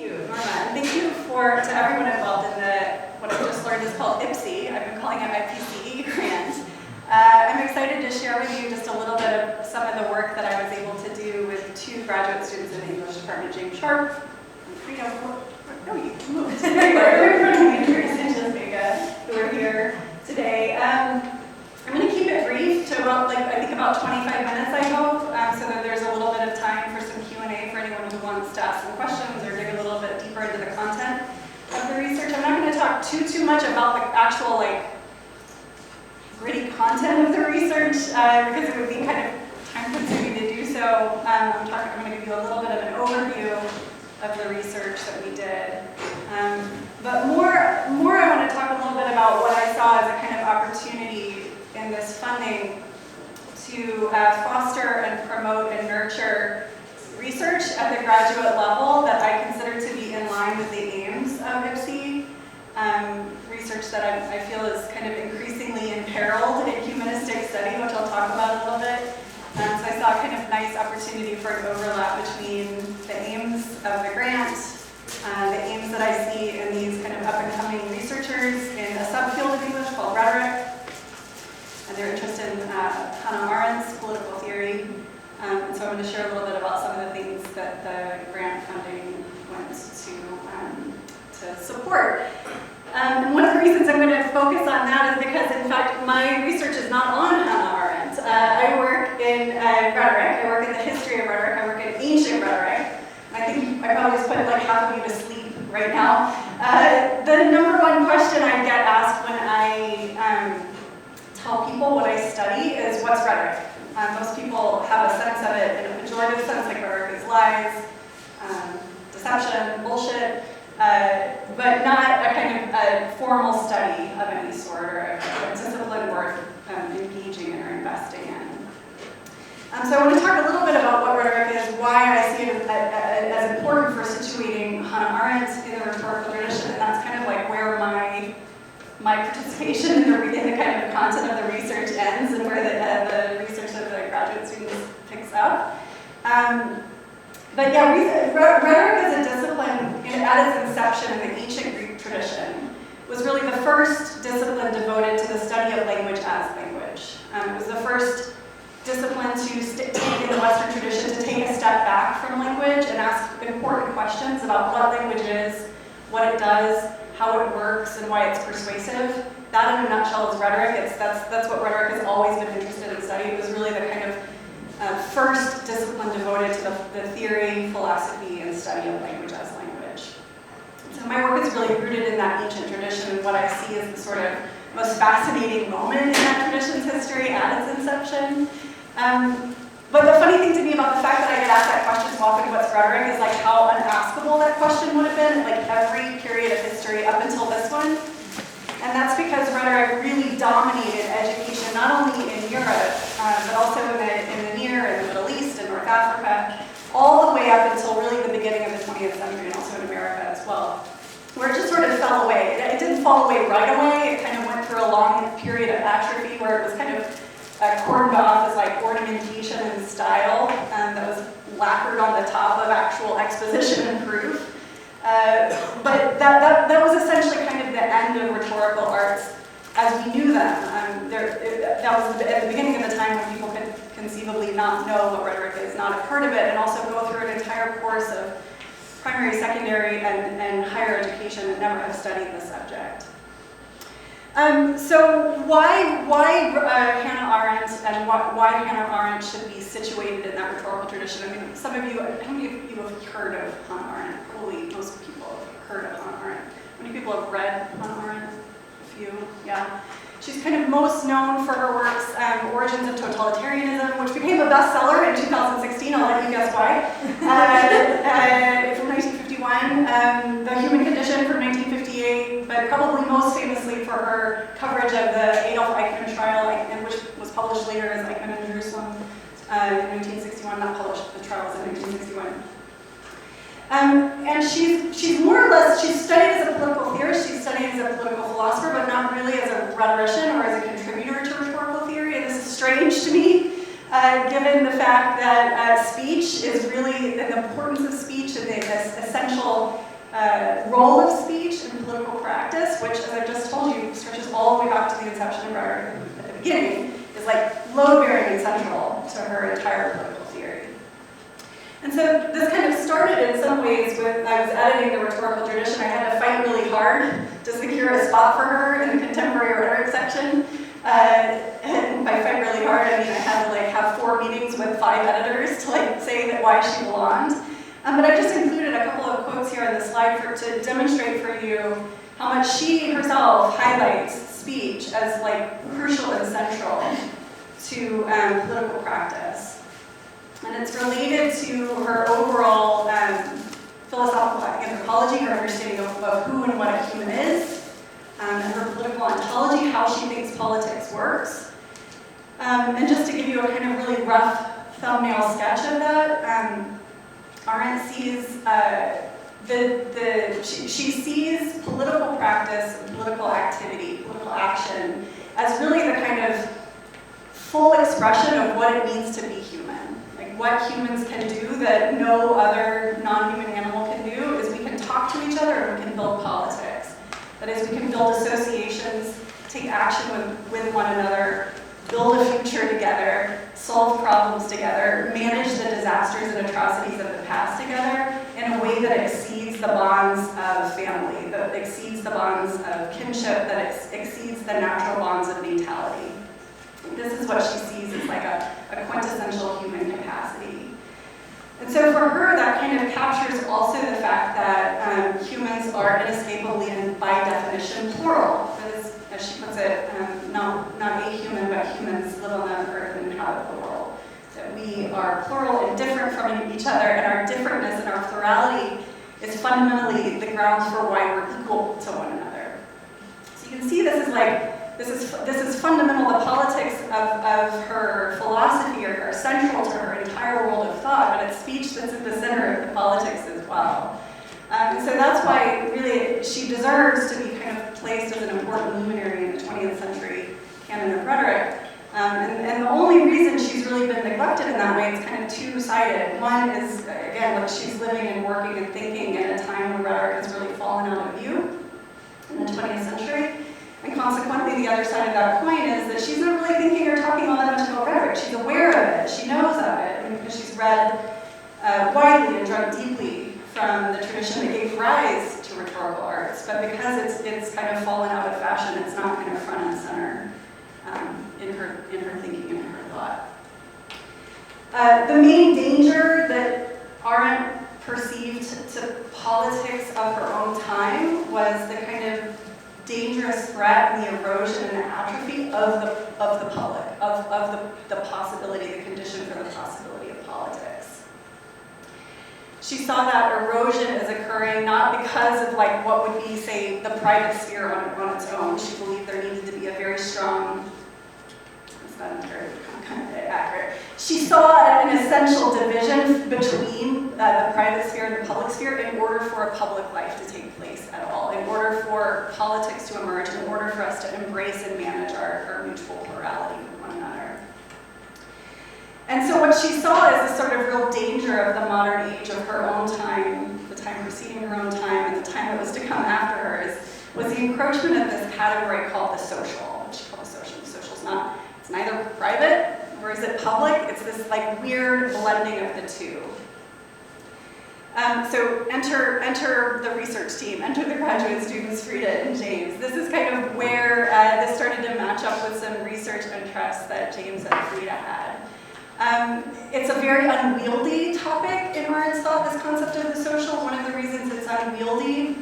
you, Norma, and thank you to everyone involved in what I've just learned is called IPSE. I've been calling it my PCE grant. I'm excited to share with you just a little bit of some of the work that I was able to do with two graduate students in the English department, James Sharp and Frida. No, you moved. There you are. In front of me, Teresa and Jessica, who are here today. I'm going to keep it brief to about, I think about 25 minutes, I hope, so that there's a little bit of time for some Q&A for anyone who wants to ask some questions or dig a little bit deeper into the content of the research. I'm not going to talk too much about the actual, gritty content of the research, because it would be kind of time-consuming to do so. I'm going to give you a little bit of an overview of the research that we did. But more I want to talk a little bit about what I saw as a kind of opportunity in this funding to foster and promote and nurture research at the graduate level that I consider to be in line with the aims of IPSE. Research that I feel is kind of increasingly imperiled in humanistic study, which I'll talk about a little bit. So I saw a kind of nice opportunity for an overlap between the aims of the grant, the aims that I see in these kind of up-and-coming researchers in a subfield of English called Rhetoric, and their interest in Hannah Arendt's political theory. And so I'm going to share a little bit about some of the things that the grant funding went to support. And one of the reasons I'm going to focus on that is because, in fact, my research is not on Hannah Arendt. I work in rhetoric. I work in the history of rhetoric. I work in ancient rhetoric. I think I probably just put half of you to sleep right now. The number one question I get asked when I tell people what I study is, what's rhetoric? Most people have a sense of it in a pejorative sense, like rhetoric is lies, deception, bullshit, but not a kind of a formal study of any sort or a discipline worth engaging in or investing in. So I want to talk a little bit about what rhetoric is, why I see it as important for situating Hannah Arendt in the rhetorical tradition, and that's kind of where my participation in the kind of content of the research ends and where the research of the graduate students picks up. But yeah, rhetoric as a discipline at its inception in the ancient Greek tradition was really the first discipline devoted to the study of language as language. It was the first discipline to take in the Western tradition to take a step back from language and ask important questions about what language is, what it does, how it works, and why it's persuasive. That, in a nutshell, is rhetoric. That's what rhetoric has always been interested in studying. It was really the kind of first discipline devoted to the theory, philosophy, and study of language as language. So my work is really rooted in that ancient tradition, and what I see as the sort of most fascinating moment in that tradition's history at its inception. But the funny thing to me about the fact that I get asked that question so often, what's rhetoric, is how unaskable that question would have been in every period of history up until this one. And that's because rhetoric really dominated education, not only in Europe, but also in the Near and the Middle East and North Africa, all the way up until really the beginning of the 20th century, and also in America as well, where it just sort of fell away. It didn't fall away right away. It kind of went through a long period of atrophy where it was kind of cordoned off as ornamentation and style that was lacquered on the top of actual exposition and proof. But that was essentially kind of the end of rhetorical arts as we knew them. That was at the beginning of the time when people could conceivably not know what rhetoric is, not have heard of it, and also go through an entire course of primary, secondary, and higher education and never have studied the subject. So why Hannah Arendt and why Hannah Arendt should be situated in that rhetorical tradition? I mean, some of you, how many of you have heard of Hannah Arendt? Probably most people have heard of Hannah Arendt. How many people have read Hannah Arendt? A few, yeah. She's kind of most known for her works, Origins of Totalitarianism, which became a bestseller in 2016. I'll let you guess why. From 1951, The Human Condition from 1958, but probably most famously for her coverage of the Adolf Eichmann trial, and which was published later as Eichmann in Jerusalem in 1961, not published, the trial was in 1961. And she's more or less, she's studied as a political theorist, she's studied as a political philosopher, but not really as a rhetorician or as a contributor to rhetorical theory. And this is strange to me, given the fact that speech is really, the importance of speech and the essential role of speech in political practice, which, as I just told you, stretches all the way back to the inception of rhetoric at the beginning, is like load-bearing and central to her entire political theory. And so this kind of started in some ways with, I was editing the rhetorical tradition. I had to fight really hard to secure a spot for her in the contemporary rhetoric section. And by fight really hard, I mean I had to like have 4 meetings with 5 editors to like say that why she belonged. But I just included a couple of quotes here on the slide to demonstrate for you how much she herself highlights speech as like crucial and central to political practice. And it's related to her overall philosophical anthropology, her understanding of who and what a human is, and her political ontology, how she thinks politics works. And just to give you a kind of really rough thumbnail sketch of that, Arendt sees she sees political practice, political activity, political action as really the kind of full expression of what it means to be human. Like what humans can do that no other non-human animal can do is we can talk to each other and we can build politics. That is, we can build associations, take action with one another, build a future together, solve problems together, manage the disasters and atrocities of the past together in a way that exceeds the bonds of family, that exceeds the bonds of kinship, that exceeds the natural bonds of natality. This is what she sees as like a quintessential human capacity. And so for her, that kind of captures also the fact that humans are inescapably and by definition plural. That is, as she puts it, not a human, but humans live on the earth and inhabit the world. That we are plural and different from each other, and our differentness and our plurality is fundamentally the grounds for why we're equal to one another. So you can see this is like, this is fundamental. The politics of her philosophy are central to her entire world of thought, but it's speech that's at the center of the politics as well. And so that's why really she deserves to be kind of placed as an important luminary in the 20th century canon of rhetoric. And the only reason she's really been neglected in that way is kind of two-sided. One is, again, like she's living and working and thinking in a time when rhetoric has really fallen out of view in the 20th century. And consequently, the other side of that coin is that she's not really thinking or talking all that much about rhetoric. She's aware of it, she knows of it, because she's read widely and drunk deeply from the tradition that gave rise to rhetorical arts. But because it's kind of fallen out of fashion, it's not kind of front and center in her thinking and in her thought. The main danger that Arendt perceived to politics of her own time was the kind of dangerous threat and the erosion and the atrophy of the public, of the possibility, the condition for the possibility of politics. She saw that erosion as occurring not because of like what would be, say, the private sphere on its own. She believed there needed to be a very strong, it's not entirely kind of accurate. She saw an essential division between the private sphere and the public sphere in order for a public life to take place at all, in order for politics to emerge, in order for us to embrace and manage our mutual plurality with one another. And so what she saw as the sort of real danger of the modern age of her own time, the time preceding her own time, and the time that was to come after her, was the encroachment of this category called the social. What she called the social. The social's not, it's neither private, nor is it public. It's this like weird blending of the two. So enter the research team, enter the graduate students, Frida and James. This is kind of where this started to match up with some research interests that James and Frida had. It's a very unwieldy topic in Arendt's thought, this concept of the social. One of the reasons it's unwieldy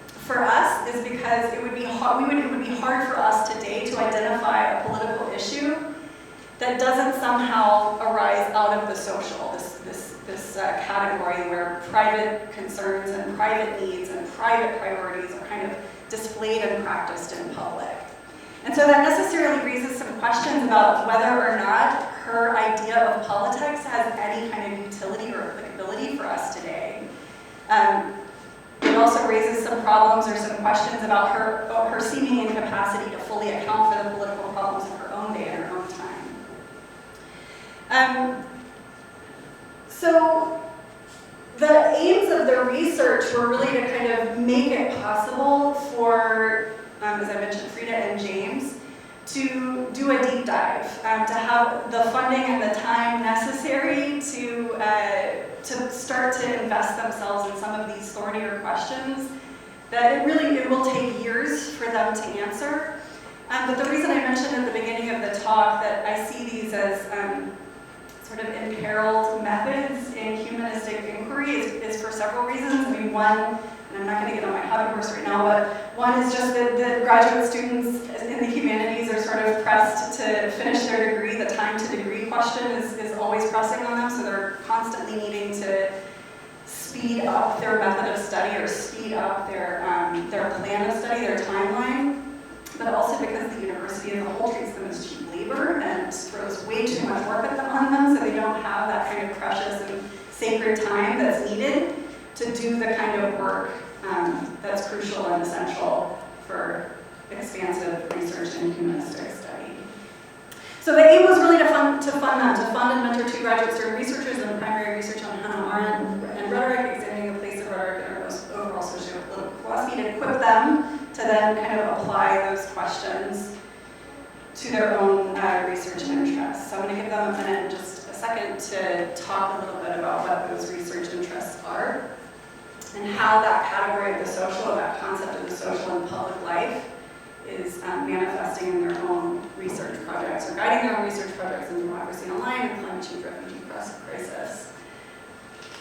for us is because it would be hard for us today to identify a political issue that doesn't somehow arise out of the social, this category where private concerns and private needs and private priorities are kind of displayed and practiced in public. And so that necessarily raises some questions about whether or not her idea of politics has any kind of utility or applicability for us today. It also raises some problems or some questions about her seeming incapacity to fully account for the political problems of her own day and her own time. So the aims of the research were really to kind of make it possible for, as I mentioned, Frida and James, to do a deep dive, to have the funding and the time necessary to start to invest themselves in some of these thornier questions that it will take years for them to answer. But the reason I mentioned at the beginning of the talk that I see these as sort of imperiled methods in humanistic inquiry is for several reasons. I mean, one, and I'm not going to get on my hobby horse right now, but one is just that graduate students in the humanities are sort of pressed to finish their degree. The time to degree question is always pressing on them, so they're constantly needing to speed up their method of study or speed up their plan of study, their timeline. But also because the university as a whole treats them as cheap labor and throws way too much work on them, so they don't have that kind of precious and sacred time that's needed to do the kind of work that's crucial and essential for expansive research and humanistic study. So the aim was really to fund and mentor two graduate student researchers in primary research on Hannah Arendt and Rhetoric, examining the place of rhetoric in our overall socio-political philosophy, to equip them to then kind of apply those questions to their own research and interests. So I'm going to give them a minute and just a second to talk a little bit about what those research interests are and how that category of the social, that concept of the social in public life, is manifesting in their own research projects or guiding their own research projects in democracy online and climate change refugee crisis.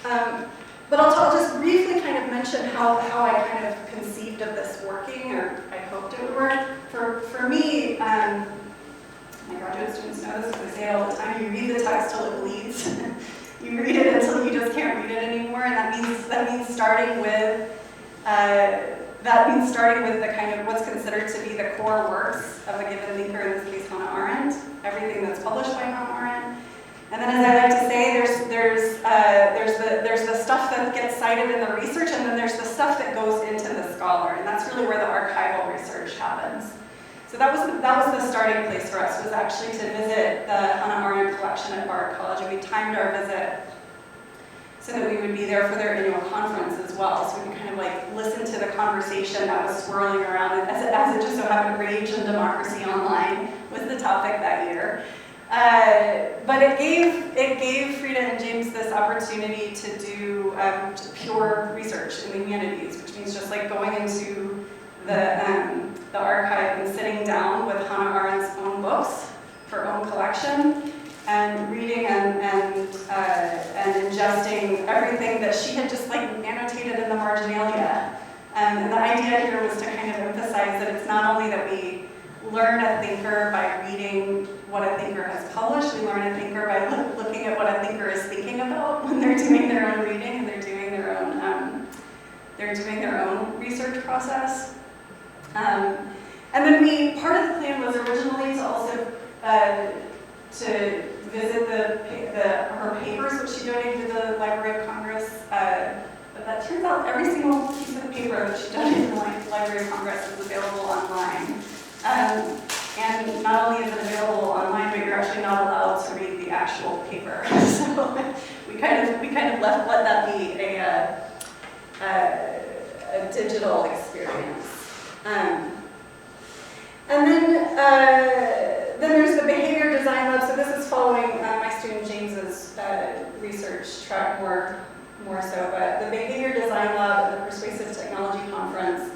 But I'll just briefly kind of mention how I kind of conceived of this working, or I hoped it would work. For me, my graduate students know this because I say it all the time, you read the text till it bleeds. You read it until you just can't read it anymore, and that means starting with the kind of what's considered to be the core works of a given thinker, in this case Hannah Arendt, everything that's published by Hannah Arendt. And then, as I like to say, there's the stuff that gets cited in the research, and then there's the stuff that goes into the scholar, and that's really where the archival research happens. So that was the starting place for us, was actually to visit the Hannah Arendt collection at Bard College, and we timed our visit so that we would be there for their annual conference as well, so we could kind of like listen to the conversation that was swirling around, and as it just so happened, rage and democracy online was the topic that year. But it gave Frida and James this opportunity to do pure research in the humanities, which means just like going into the archive and sitting down with Hannah Arendt's own books, her own collection, and reading and ingesting everything that she had just like annotated in the marginalia. And the idea here was to kind of emphasize that it's not only that we learn a thinker by reading what a thinker has published, we learn a thinker by looking at what a thinker is thinking about when they're doing their own reading and they're doing their own research process. And then part of the plan was originally to also to visit her papers, which she donated to the Library of Congress. But that turns out every single piece of paper that she donated to the Library of Congress is available online. And not only is it available online, but you're actually not allowed to read the actual paper. So we kind of let that be a digital experience. And then there's the behavior design lab. So this is following my student James's research track more so. But the behavior design lab at the Persuasive Technology conference.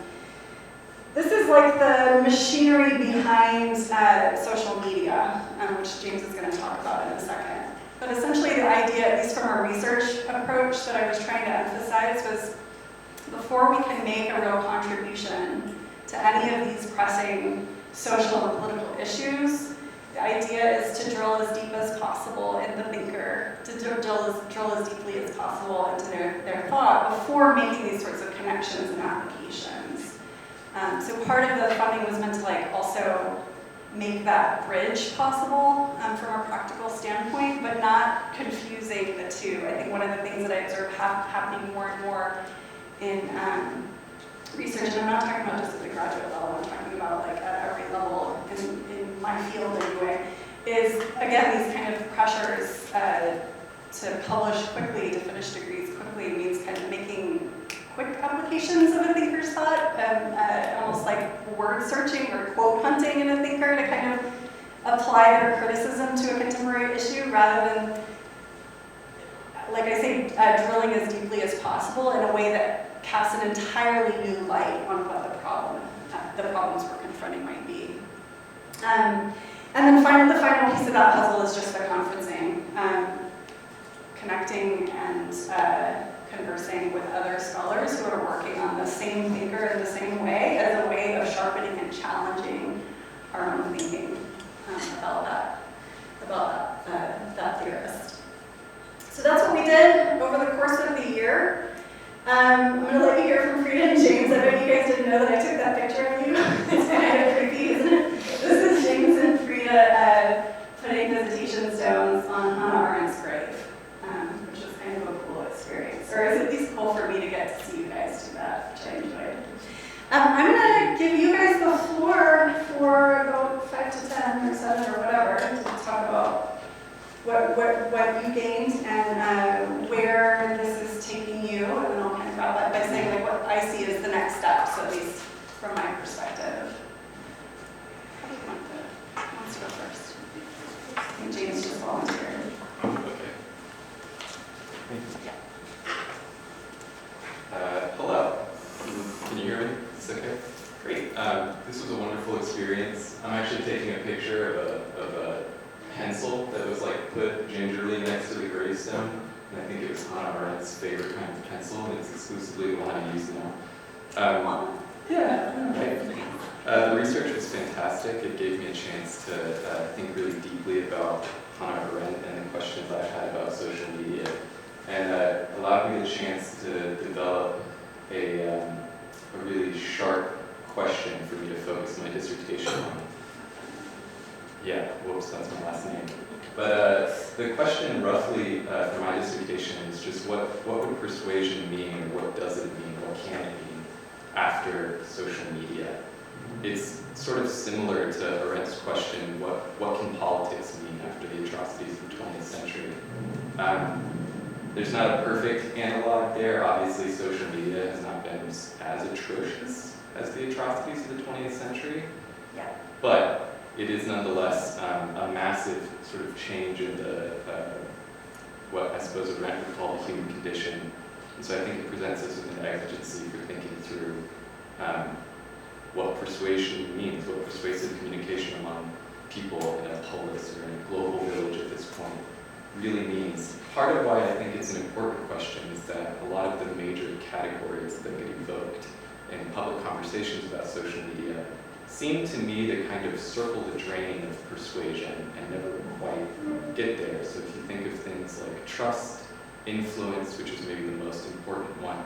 This is like the machinery behind social media, which James is going to talk about in a second. But essentially the idea, at least from our research approach that I was trying to emphasize, was before we can make a real contribution to any of these pressing social and political issues, the idea is to drill as deep as possible in the thinker, to drill as deeply as possible into their thought before making these sorts of connections and applications. So part of the funding was meant to like also make that bridge possible from a practical standpoint, but not confusing the two. I think one of the things that I observe happening more and more in research, and I'm not talking about just at the graduate level, I'm talking about like at every level in my field anyway, is again these kind of pressures to publish quickly, to finish degrees quickly, means kind of making quick applications of a thinker's thought, almost like word searching or quote hunting in a thinker to kind of apply their criticism to a contemporary issue rather than, like I say, drilling as deeply as possible in a way that casts an entirely new light on what the problems we're confronting might be. And then the final piece of that puzzle is just the conferencing, connecting and conversing with other scholars who are working on the same thinker in the same way as a way of sharpening and challenging our own thinking about that theorist. So that's what we did over the course of the year. I'm going to let you hear from Frida and James. I bet you guys didn't know that I took that picture of you. It's kind of creepy, isn't it? This is James and Frida putting visitation stones on Hannah Arendt's grave, which was kind of a cool experience. Or it's at least cool for me to get to see you guys do that, which I enjoyed. I'm going to give you guys the floor for about 5 to 10 or 7 or whatever to talk about what you gained and where this is taking you, and then I'll kind of wrap up by saying like what I see as the next steps, at least from my perspective. How do you want to? Who wants to go first? And James just volunteered. Okay. Hello. Can you hear me? Is this okay? Great. This was a wonderful experience. I'm actually taking a picture of a pencil that was like put gingerly next to the gravestone, and I think it was Hannah Arendt's favorite kind of pencil, and it's exclusively the one I use now. The research was fantastic. It gave me a chance to think really deeply about Hannah Arendt and the questions I've had about social media, and allowed me the chance to develop a really sharp question for me to focus my dissertation on. Yeah, whoops, that's my last name. But the question roughly for my dissertation is just what would persuasion mean, or what does it mean, what can it mean after social media? It's sort of similar to Arendt's question, what can politics mean after the atrocities of the 20th century? There's not a perfect analog there. Obviously, social media has not been as atrocious as the atrocities of the 20th century. Yeah. But it is nonetheless a massive sort of change in the what I suppose Arendt would call the human condition. And so I think it presents us with an exigency for thinking through what persuasion means, what persuasive communication among people in a polis or in a global village at this point really means. Part of why I think it's an important question is that a lot of the major categories that get evoked in public conversations about social media seem to me to kind of circle the drain of persuasion and never quite get there. So if you think of things like trust, influence, which is maybe the most important one,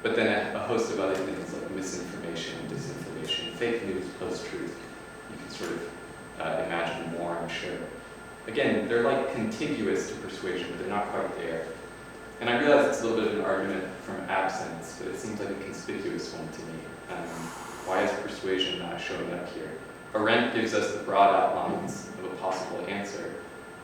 but then a host of other things like misinformation, disinformation, fake news, post-truth, you can sort of imagine more, I'm sure. Again, they're like contiguous to persuasion, but they're not quite there. And I realize it's a little bit of an argument from absence, but it seems like a conspicuous one to me. Why is persuasion not showing up here? Arendt gives us the broad outlines of a possible answer,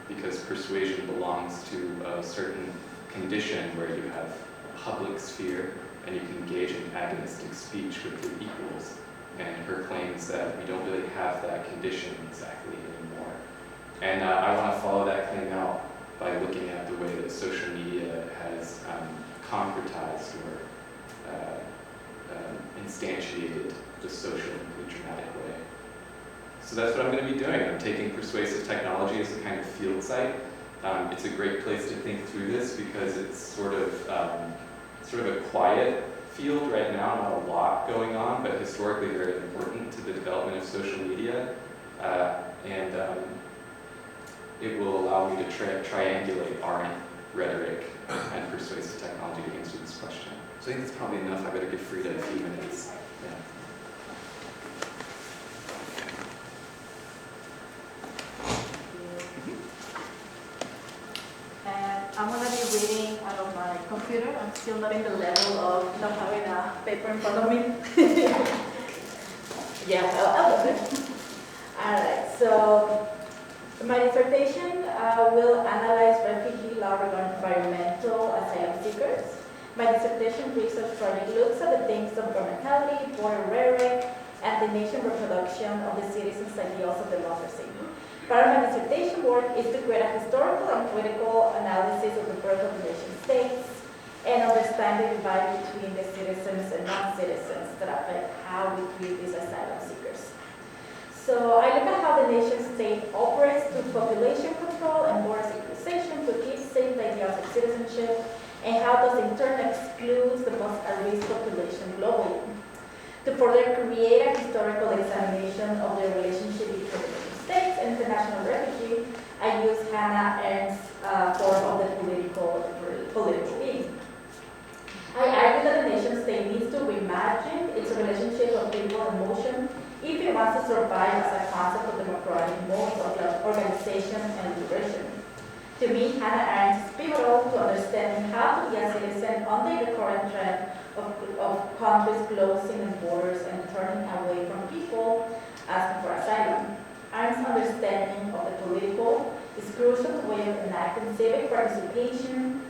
because persuasion belongs to a certain condition where you have a public sphere and you can engage in agonistic speech with your equals. And her claim is that we don't really have that condition exactly anymore. And I want to follow that claim out by looking at the way that social media has concretized or instantiated the social in a dramatic way. So that's what I'm going to be doing. I'm taking Persuasive Technology as a kind of field site. It's a great place to think through this because it's sort of a quiet field right now, not a lot going on, but historically very important to the development of social media. And it will allow me to triangulate Arendt, rhetoric, and persuasive technology to answer this question. So I think that's probably enough. I better give Frida a few minutes. Yeah. I'm going to be reading out of my computer. I'm still not in the level of not having a paper in front of me. Yeah, I'll do it. All right, so my dissertation will analyze refugee law law regarding environmental asylum seekers. My dissertation research project looks at the themes of governmentality, border rhetoric, and the nation reproduction of the citizens' ideals of democracy. Part of my dissertation work is to create a historical and critical analysis of the birth of the nation states and understand the divide between the citizens and non-citizens that affect how we treat these asylum seekers. So I look at how the nation state operates through population control and border securitization to keep safe the ideals of citizenship, and how thus in turn excludes the most at-risk population globally. To further create a historical examination of the relationship between the nation states and international refugee, I use Hannah Arendt's form of the political being. I argue that the nation state needs to reimagine its relationship of people and motion if it wants to survive as a concept of democratic modes of organization and liberation. To me, Hannah Arendt is pivotal to understanding how to be a citizen under the current trend of countries closing their borders and turning away from people asking for asylum. Arendt's understanding of the political is crucial to way of enacting civic participation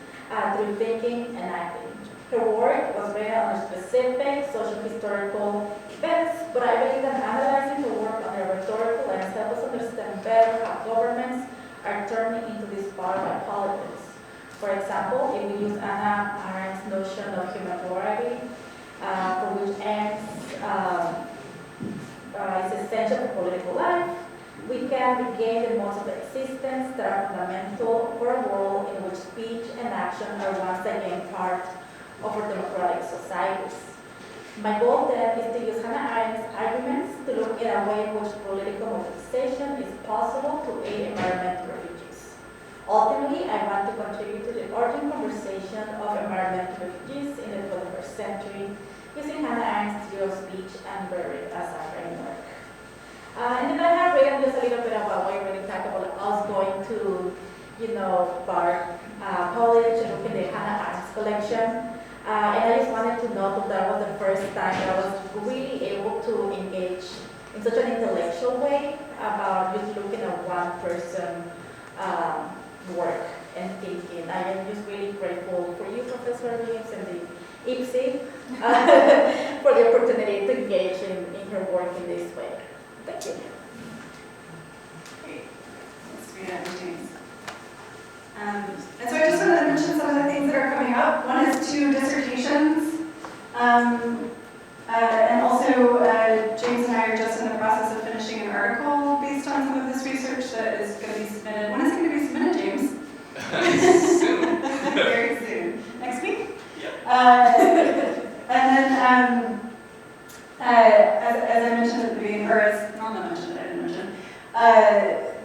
through thinking and acting. Her work was based on specific social historical events, but I believe that analyzing the work on a rhetorical lens helps us understand better how governments are turning into this power by politics. For example, if we use Hannah Arendt's notion of human plurality, for which is essential for political life, we can regain the modes of existence that are fundamental for a world in which speech and action are once again part of our democratic societies. My goal then is to use Hannah Arendt's arguments to look at a way in which political mobilization is possible to aid environmental refugees. Ultimately, I want to contribute to the urgent conversation of environmental refugees in the 21st century using Hannah Arendt's theory of speech and rhetoric as a framework. And then I have written just a little bit about what I really talk about us going to, Bard College and looking at Hannah Arendt's collection. And I just wanted to note that was the first time that I was really able to engage in such an intellectual way about just looking at one person work and thinking. I am just really grateful for you, Professor Reames, and the IPSI for the opportunity to engage in her work in this way. Thank you. Great. Thanks, Rita, James. And so I just wanted to mention some of the things that are coming up. One is 2 dissertations. And also, James and I are just in the process of finishing an article based on some of this research that is going to be submitted. When is it going to be submitted, James? Soon. Very soon. Next week? Yep. And then, as I mentioned at the beginning, or as Norma mentioned, I didn't mention,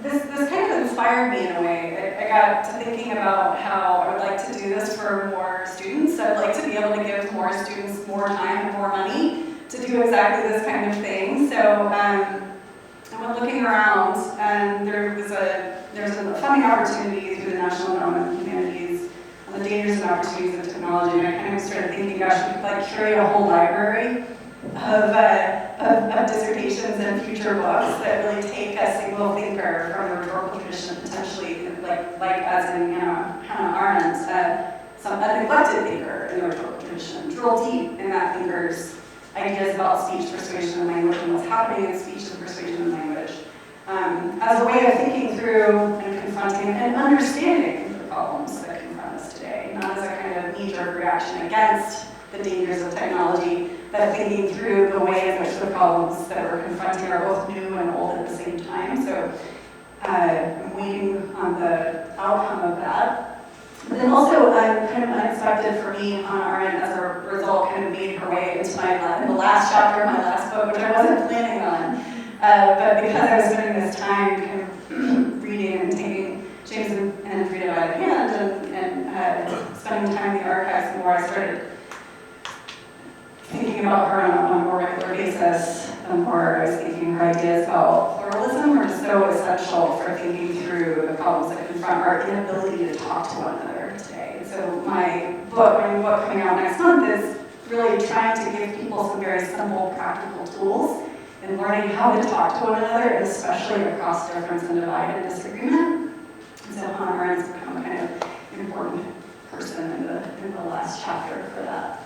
this kind of inspired me in a way. I got to thinking about how I would like to do this for more students. I'd like to be able to give more students more time and more money to do exactly this kind of thing. So I went looking around, and there's a funding opportunity through the National Endowment of Humanities on the dangers and opportunities of technology. And I kind of started thinking, gosh, we could like curate a whole library of dissertations and future books that really take a single thinker from the rhetorical tradition, potentially, like as in Hannah Arendt, a neglected thinker in the rhetorical tradition, drill deep in that thinker's ideas about speech, persuasion, and language, and what's happening in speech and persuasion and language, as a way of thinking through and confronting and understanding the problems that confront us today, not as a kind of knee-jerk reaction against the dangers of technology, but thinking through the way in which the problems that we're confronting are both new and old at the same time. So I'm waiting on the outcome of that. But then also, kind of unexpected for me, Hannah Arendt, as a result, kind of made her way into the last chapter of my last book, which I wasn't planning on. But because I was spending this time kind of reading and taking James and Frida by the hand and spending time in the archives more, I started thinking about her on a more regular basis. The more I was thinking her ideas about pluralism are just so essential for thinking through the problems that confront our inability to talk to one another today. And so my book coming out next month is really trying to give people some very simple, practical tools in learning how to talk to one another, and especially across difference and divide and disagreement. And so Hannah Arendt has become kind of an in the last chapter for that.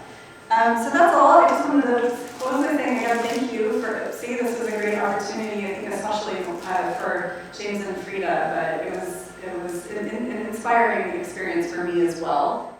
So that's all. I just wanted to close by saying again, thank you for IPSI. This was a great opportunity, I think, especially for James and Frida, but it was an inspiring experience for me as well.